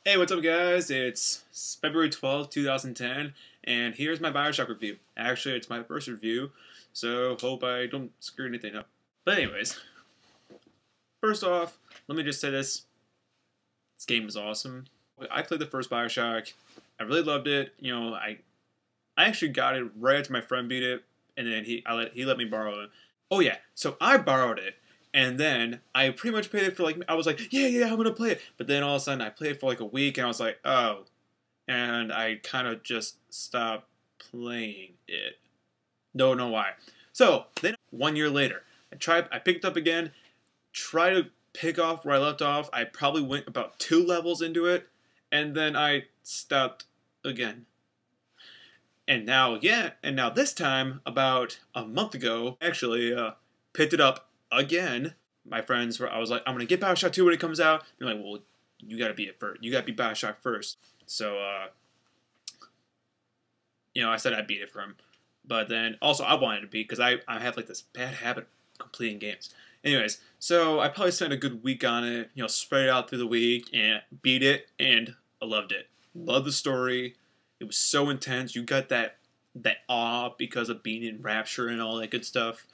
Hey, what's up, guys? It's February 12th, 2010, and here's my Bioshock review. Actually, it's my first review, so hope I don't screw anything up. But anyways, first off, let me just say this game is awesome. I played the first Bioshock. I really loved it. I actually got it right after my friend beat it, and then he let me borrow it. Oh yeah, so I borrowed it, and then I pretty much played it for I was like, yeah, I'm gonna play it. But then all of a sudden, I played it for like a week, and I was like, oh, and I kind of just stopped playing it. Don't know why. So then 1 year later, I picked up again, tried to pick off where I left off. I probably went about 2 levels into it, and then I stopped again. And now this time, about a month ago, actually, picked it up again. My friends were, I was like, I'm gonna get Bioshock 2 when it comes out. They're like, well, you gotta be it first. You gotta be Bioshock first. So, I said I'd beat it for him. But then also I wanted to beat because I have like this bad habit of completing games. Anyways, so I probably spent a good week on it, spread it out through the week and beat it, and I loved it. Loved the story. It was so intense. You got that awe because of being in Rapture and all that good stuff.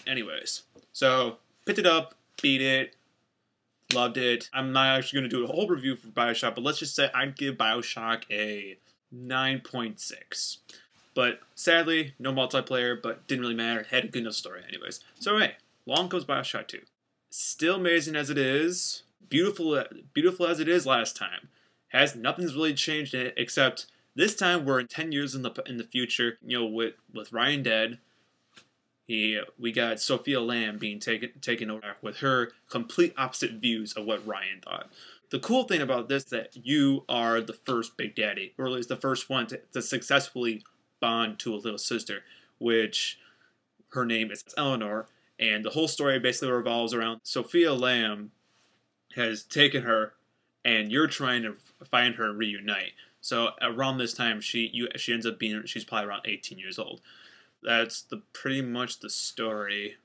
Anyways, so picked it up, beat it, loved it. I'm not actually going to do a whole review for Bioshock, but let's just say I'd give Bioshock a 9.6. But sadly, no multiplayer, but didn't really matter. Had a good enough story anyways. So hey, long comes Bioshock 2. Still amazing as it is, beautiful as it is last time. Nothing's really changed in it except this time we're 10 years in the future. With Ryan dead, we got Sophia Lamb being taken over with her complete opposite views of what Ryan thought. The cool thing about this is that you are the first Big Daddy, or at least the first one to successfully bond to a little sister, which her name is Eleanor, and the whole story basically revolves around Sophia Lamb has taken her, and you're trying to find her and reunite. So around this time, she ends up she's probably around 18 years old. That's pretty much the story.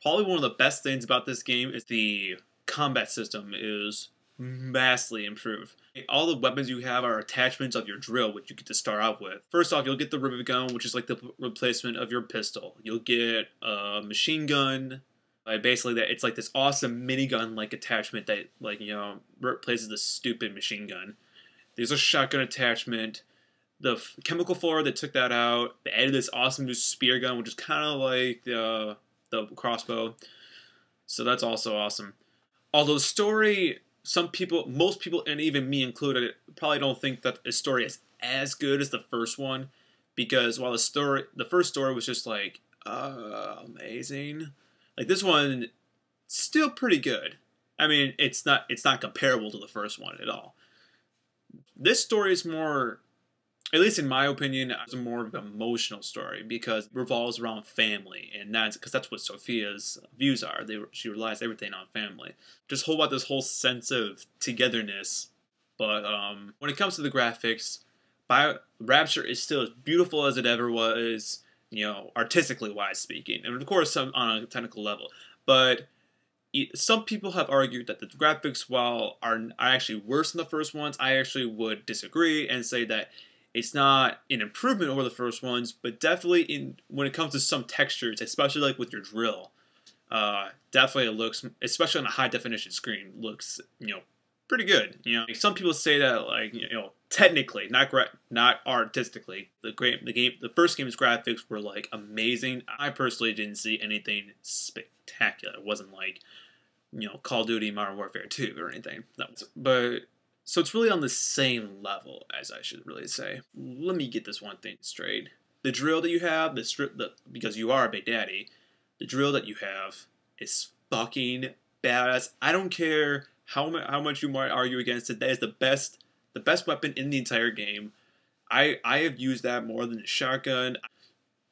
Probably one of the best things about this game is the combat system is vastly improved. All the weapons you have are attachments of your drill, which you get to start out with. First off, you'll get the rivet gun, which is like the replacement of your pistol. You'll get a machine gun. Basically, it's like this awesome minigun-like attachment that, replaces the stupid machine gun. There's a shotgun attachment. The chemical floor, they took that out. They added this awesome new spear gun, which is kind of like the crossbow. So that's also awesome. Although the story, most people, and even me included, probably don't think that the story is as good as the first one, because while the first story was just like amazing, like this one, still pretty good. I mean, it's not comparable to the first one at all. This story is more, at least in my opinion, it's more of an emotional story because it revolves around family, and that's what Sophia's views are. She relies everything on family. Just hold out this whole sense of togetherness. But when it comes to the graphics, Rapture is still as beautiful as it ever was, artistically wise speaking, and of course on a technical level. But some people have argued that the graphics, while are actually worse than the first ones, I actually would disagree and say that it's not an improvement over the first ones, but definitely when it comes to some textures, especially like with your drill, definitely it looks, especially on a high definition screen, looks pretty good. Some people say that technically, not artistically, the first game's graphics were like amazing. I personally didn't see anything spectacular. It wasn't like Call of Duty Modern Warfare 2 or anything. But so it's really on the same level, as I should really say. Let me get this one thing straight. The drill that you have, because you are a Big Daddy, the drill that you have is fucking badass. I don't care how much you might argue against it. That is the best weapon in the entire game. I have used that more than a shotgun.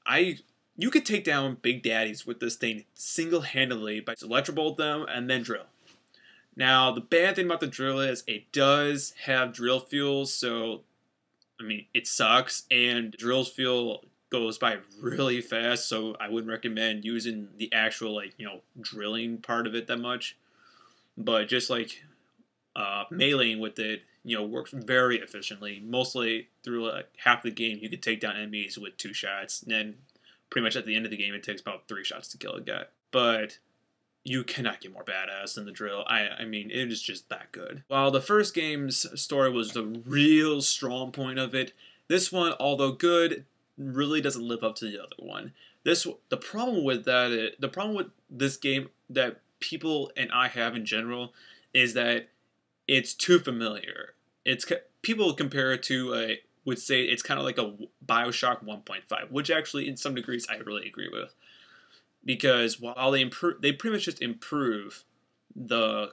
You could take down Big Daddies with this thing single-handedly by electrobolt them and then drill. Now, the bad thing about the drill is it does have drill fuel, so, I mean, it sucks, and drill fuel goes by really fast, so I wouldn't recommend using the actual, drilling part of it that much. But just, meleeing with it, works very efficiently. Mostly through like half the game, you could take down enemies with 2 shots, and then pretty much at the end of the game, it takes about 3 shots to kill a guy. But you cannot get more badass than the drill. I mean, it is just that good. While the first game's story was the real strong point of it, this one, although good, really doesn't live up to the other one. The problem with the problem with this game that people and I have in general is that it's too familiar. People compare it to would say it's kind of like a Bioshock 1.5, which actually in some degrees I really agree with, because while they pretty much just improve the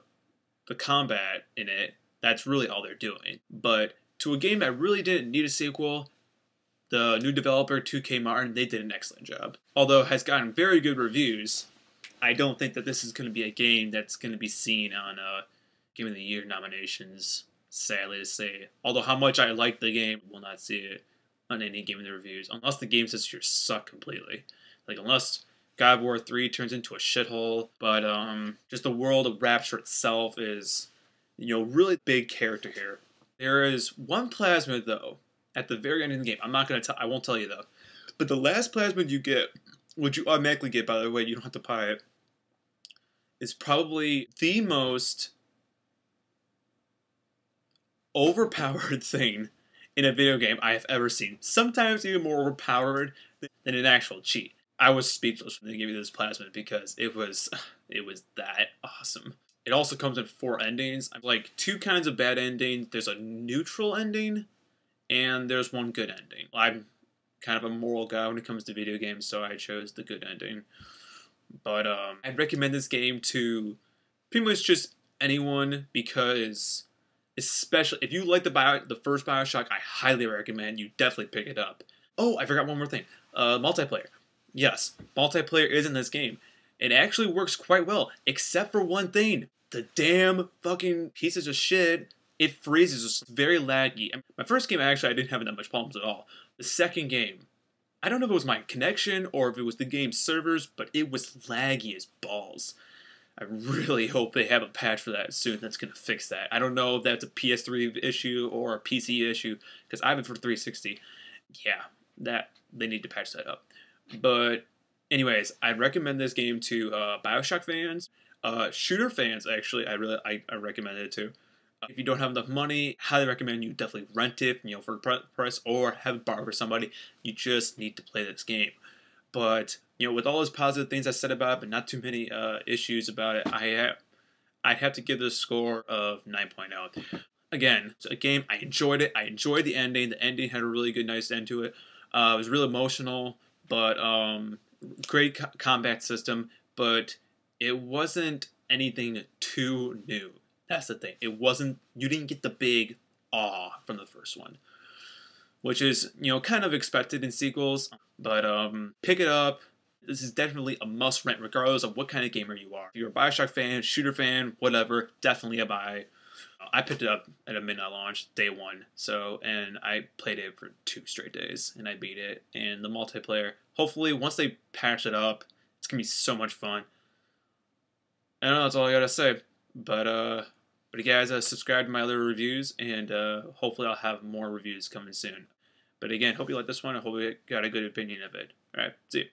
combat in it. That's really all they're doing. But to a game that really didn't need a sequel, the new developer 2K Martin, they did an excellent job. Although it has gotten very good reviews, I don't think that this is going to be a game that's going to be seen on Game of the Year nominations, sadly to say. Although how much I like the game, will not see it on any Game of the Reviews, unless the games this year suck completely. Like, unless God of War 3 turns into a shithole, but just the world of Rapture itself is, really big character here. There is one plasmid, though, at the very end of the game. I won't tell you, though. But the last plasmid you get, which you automatically get, by the way, you don't have to buy it, is probably the most overpowered thing in a video game I have ever seen. Sometimes even more overpowered than an actual cheat. I was speechless when they gave me this plasmid because it was that awesome. It also comes in 4 endings. Like 2 kinds of bad endings. There's a neutral ending, and there's one good ending. I'm kind of a moral guy when it comes to video games, so I chose the good ending. But I'd recommend this game to pretty much just anyone, because especially if you like the first Bioshock, I highly recommend you definitely pick it up. Oh, I forgot one more thing. Multiplayer. Yes, multiplayer is in this game. It actually works quite well, except for one thing. The damn fucking pieces of shit, it freezes. It's very laggy. My first game, actually, I didn't have that much problems at all. The second game, I don't know if it was my connection or if it was the game's servers, but it was laggy as balls. I really hope they have a patch for that soon that's going to fix that. I don't know if that's a PS3 issue or a PC issue, because I have it for 360. Yeah, they need to patch that up. But anyways, I'd recommend this game to Bioshock fans, shooter fans. Actually, I recommend it too. If you don't have enough money, highly recommend you definitely rent it, for the price, or have it borrowed for somebody. You just need to play this game. But with all those positive things I said about it, but not too many issues about it, I'd have to give this a score of 9.0. Again, it's a game, I enjoyed it. I enjoyed the ending. The ending had a really good, nice end to it. It was really emotional, but great combat system. But it wasn't anything too new. That's the thing. It wasn't. You didn't get the big awe from the first one, which is kind of expected in sequels. But pick it up. This is definitely a must rent, regardless of what kind of gamer you are. If you're a Bioshock fan, shooter fan, whatever, definitely a buy. I picked it up at a midnight launch, day 1. And I played it for 2 straight days, and I beat it. And the multiplayer, hopefully, once they patch it up, it's gonna be so much fun. I don't know, that's all I gotta say. But guys, subscribe to my other reviews, and hopefully I'll have more reviews coming soon. But again, hope you like this one. I hope you got a good opinion of it. All right, see you.